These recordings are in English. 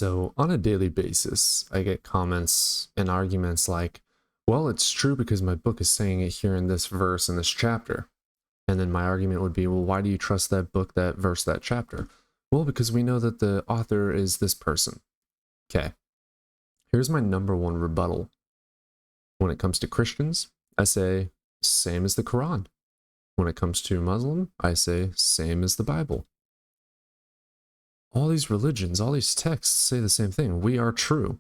So, on a daily basis, I get comments and arguments like, well, it's true because my book is saying it here in this verse in this chapter. And then my argument would be, well, why do you trust that book, that verse, that chapter? Well, because we know that the author is this person. Okay, here's my number one rebuttal. When it comes to Christians, I say, same as the Quran. When it comes to Muslim, I say, same as the Bible. All these religions, all these texts say the same thing. We are true.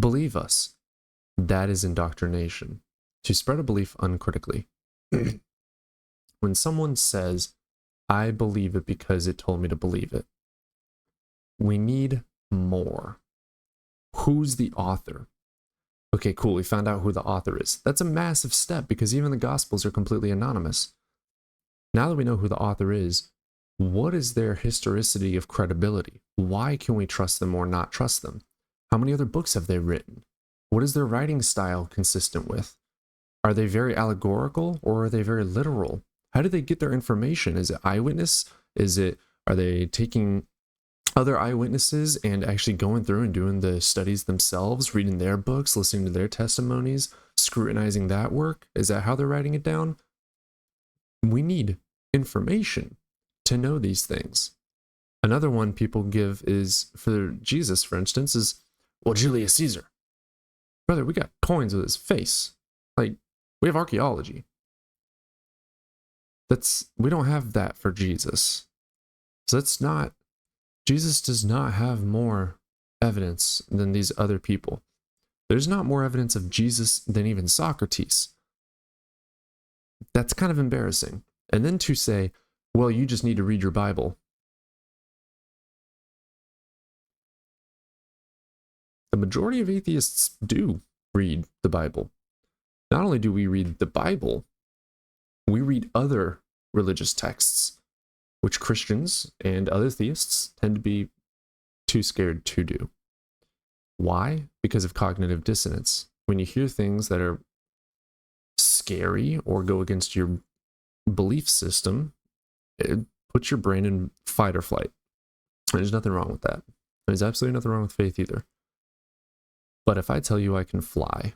Believe us. That is indoctrination. To spread a belief uncritically. When someone says, I believe it because it told me to believe it, we need more. Who's the author? Okay, cool. We found out who the author is. That's a massive step because even the Gospels are completely anonymous. Now that we know who the author is, what is their historicity of credibility? Why can we trust them or not trust them? How many other books have they written? What is their writing style consistent with? Are they very allegorical or are they very literal? How do they get their information? Is it eyewitness? Are they taking other eyewitnesses and actually going through and doing the studies themselves, reading their books, listening to their testimonies, scrutinizing that work? Is that how they're writing it down? We need information to know these things. Another one people give is, for Jesus, for instance, is, well, Julius Caesar. Brother, we got coins with his face. Like, we have archaeology. We don't have that for Jesus. So Jesus does not have more evidence than these other people. There's not more evidence of Jesus than even Socrates. That's kind of embarrassing. And then to say, well, you just need to read your Bible. The majority of atheists do read the Bible. Not only do we read the Bible, we read other religious texts, which Christians and other theists tend to be too scared to do. Why? Because of cognitive dissonance. When you hear things that are scary or go against your belief system, it puts your brain in fight or flight. There's nothing wrong with that. There's absolutely nothing wrong with faith either. But if I tell you I can fly,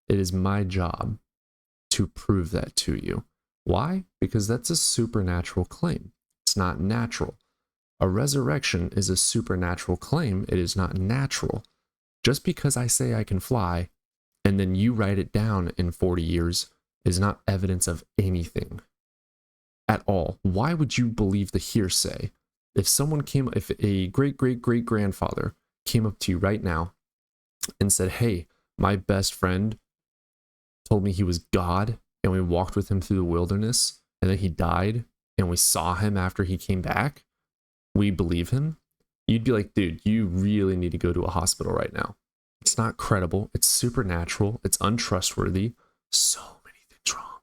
it is my job to prove that to you. Why? Because that's a supernatural claim. It's not natural. A resurrection is a supernatural claim. It is not natural. Just because I say I can fly and then you write it down in 40 years is not evidence of anything at all. Why would you believe the hearsay? If a great-great-great-grandfather came up to you right now and said, hey, my best friend told me he was God and we walked with him through the wilderness and then he died and we saw him after he came back, we believe him. You'd be like, dude, you really need to go to a hospital right now. It's not credible. It's supernatural. It's untrustworthy. So many things wrong.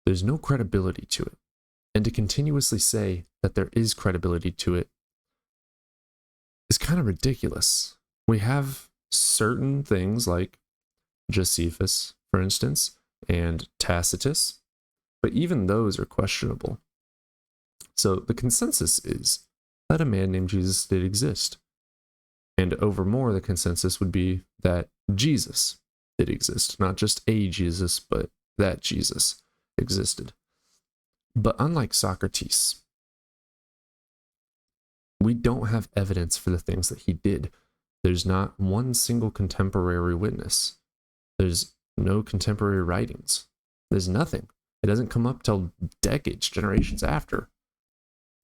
There's no credibility to it. And to continuously say that there is credibility to it is kind of ridiculous. We have certain things like Josephus, for instance, and Tacitus, but even those are questionable. So the consensus is that a man named Jesus did exist. And over more, the consensus would be that Jesus did exist. Not just a Jesus, but that Jesus existed. But unlike Socrates, we don't have evidence for the things that he did. There's not one single contemporary witness. There's no contemporary writings. There's nothing. It doesn't come up till decades, generations after.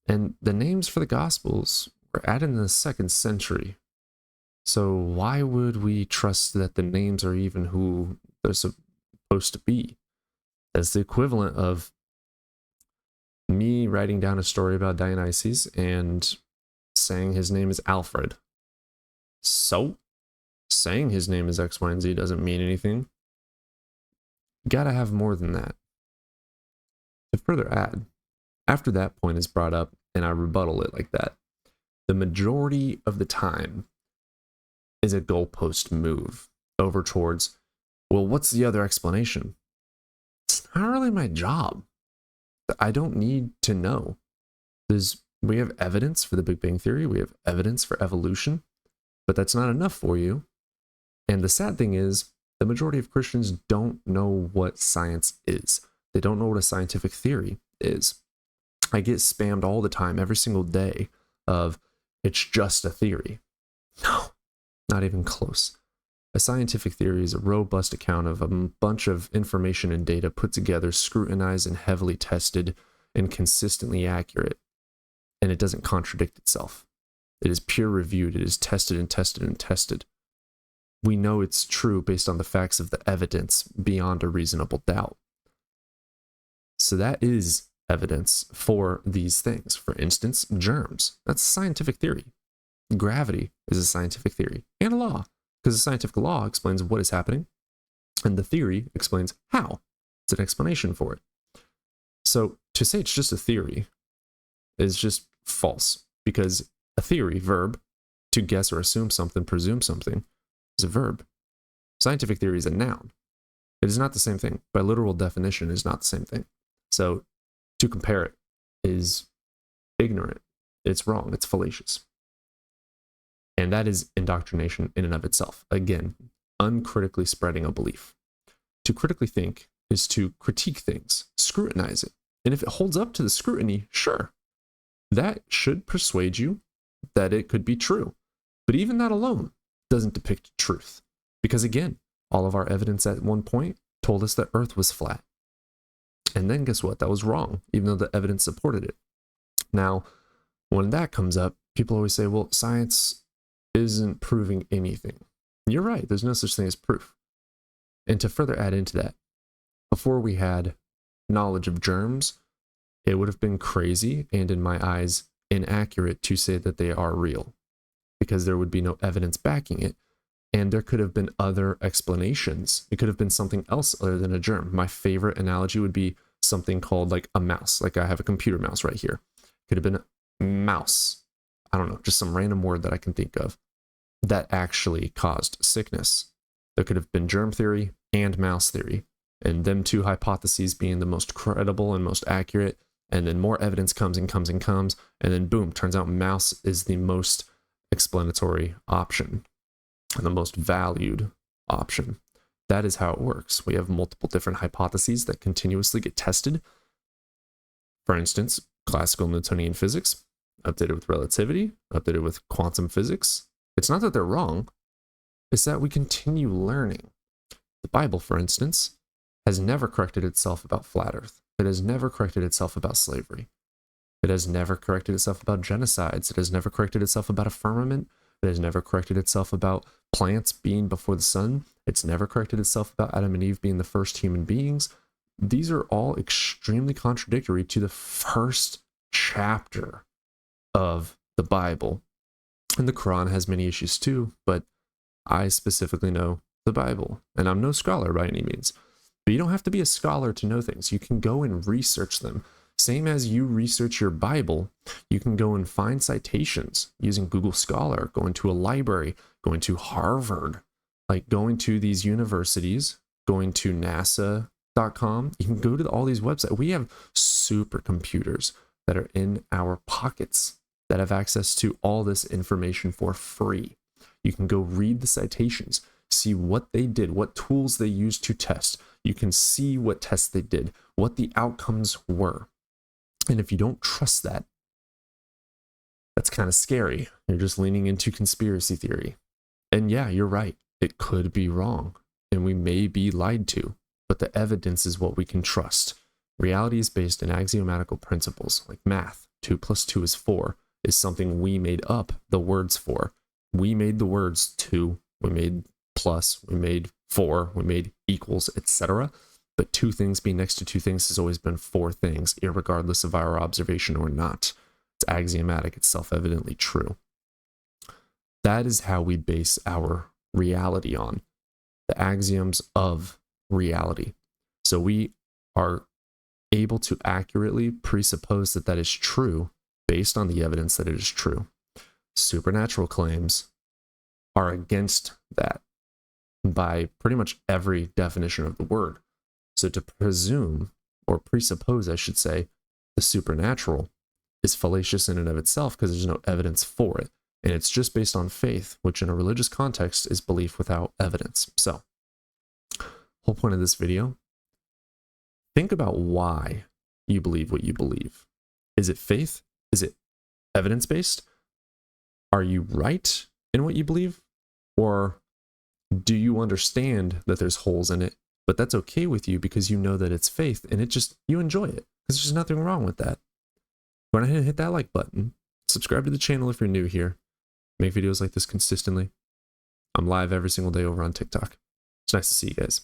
And the names for the Gospels were added in the 2nd century. So why would we trust that the names are even who they're supposed to be? That's the equivalent of me writing down a story about Dionysus and saying his name is Alfred. So, saying his name is X, Y, and Z doesn't mean anything. You gotta have more than that. To further add, after that point is brought up and I rebuttal it like that, the majority of the time is a goalpost move over towards, well, what's the other explanation? It's not really my job. I don't need to know. There's We have evidence for the Big Bang Theory, we have evidence for evolution, but that's not enough for you. And the sad thing is, the majority of Christians don't know what science is. They don't know what a scientific theory is. I get spammed all the time, every single day, of it's just a theory. No, not even close. A scientific theory is a robust account of a bunch of information and data put together, scrutinized and heavily tested, and consistently accurate. And it doesn't contradict itself. It is peer reviewed, it is tested and tested and tested. We know it's true based on the facts of the evidence beyond a reasonable doubt. So that is evidence for these things. For instance, germs. That's a scientific theory. Gravity is a scientific theory and a law, because the scientific law explains what is happening, and the theory explains how. It's an explanation for it. So to say it's just a theory is just false, because a theory, verb, to guess or assume something, presume something, is a verb. Scientific theory is a noun. It is not the same thing. By literal definition, it is not the same thing. So to compare it is ignorant. It's wrong. It's fallacious. And that is indoctrination in and of itself. Again, uncritically spreading a belief. To critically think is to critique things, scrutinize it. And if it holds up to the scrutiny, sure, that should persuade you that it could be true. But even that alone doesn't depict truth. Because again, all of our evidence at one point told us that Earth was flat. And then guess what? That was wrong, even though the evidence supported it. Now, when that comes up, people always say, well, science isn't proving anything. You're right, there's no such thing as proof. And to further add into that, before we had knowledge of germs, it would have been crazy and, in my eyes, inaccurate to say that they are real, because there would be no evidence backing it. And there could have been other explanations. It could have been something else other than a germ. My favorite analogy would be something called like a mouse. Like I have a computer mouse right here. Could have been a mouse. I don't know, just some random word that I can think of that actually caused sickness. There could have been germ theory and mouse theory, and them two hypotheses being the most credible and most accurate. And then more evidence comes and comes and comes, and then boom, turns out mouse is the most explanatory option and the most valued option. That is how it works. We have multiple different hypotheses that continuously get tested. For instance, classical Newtonian physics, updated with relativity, updated with quantum physics. It's not that they're wrong, it's that we continue learning. The Bible, for instance, has never corrected itself about flat Earth. It has never corrected itself about slavery. It has never corrected itself about genocides. It has never corrected itself about a firmament. It has never corrected itself about plants being before the sun. It's never corrected itself about Adam and Eve being the first human beings. These are all extremely contradictory to the first chapter of the Bible. And the Quran has many issues too, but I specifically know the Bible. And I'm no scholar by any means. But you don't have to be a scholar to know things. You can go and research them. Same as you research your Bible, you can go and find citations using Google Scholar, going to a library, going to Harvard, like going to these universities, going to NASA.com. You can go to all these websites. We have supercomputers that are in our pockets that have access to all this information for free. You can go read the citations, see what they did, what tools they used to test. You can see what tests they did, what the outcomes were. And if you don't trust that, that's kind of scary. You're just leaning into conspiracy theory. And yeah, you're right. It could be wrong. And we may be lied to. But the evidence is what we can trust. Reality is based in axiomatical principles, like math. 2 plus 2 is 4, is something we made up the words for. We made the words 2, we made plus, we made 4, we made equals, etc. But 2 things being next to 2 things has always been 4 things, irregardless of our observation or not. It's axiomatic, it's self-evidently true. That is how we base our reality on, the axioms of reality. So we are able to accurately presuppose that that is true based on the evidence that it is true. Supernatural claims are against that by pretty much every definition of the word. So to presume, or presuppose, I should say, the supernatural is fallacious in and of itself because there's no evidence for it. And it's just based on faith, which in a religious context is belief without evidence. So, whole point of this video, think about why you believe what you believe. Is it faith? Is it evidence-based? Are you right in what you believe? Or do you understand that there's holes in it, but that's okay with you because you know that it's faith and you enjoy it because there's nothing wrong with that. Go ahead and hit that like button. Subscribe to the channel if you're new here. Make videos like this consistently. I'm live every single day over on TikTok. It's nice to see you guys.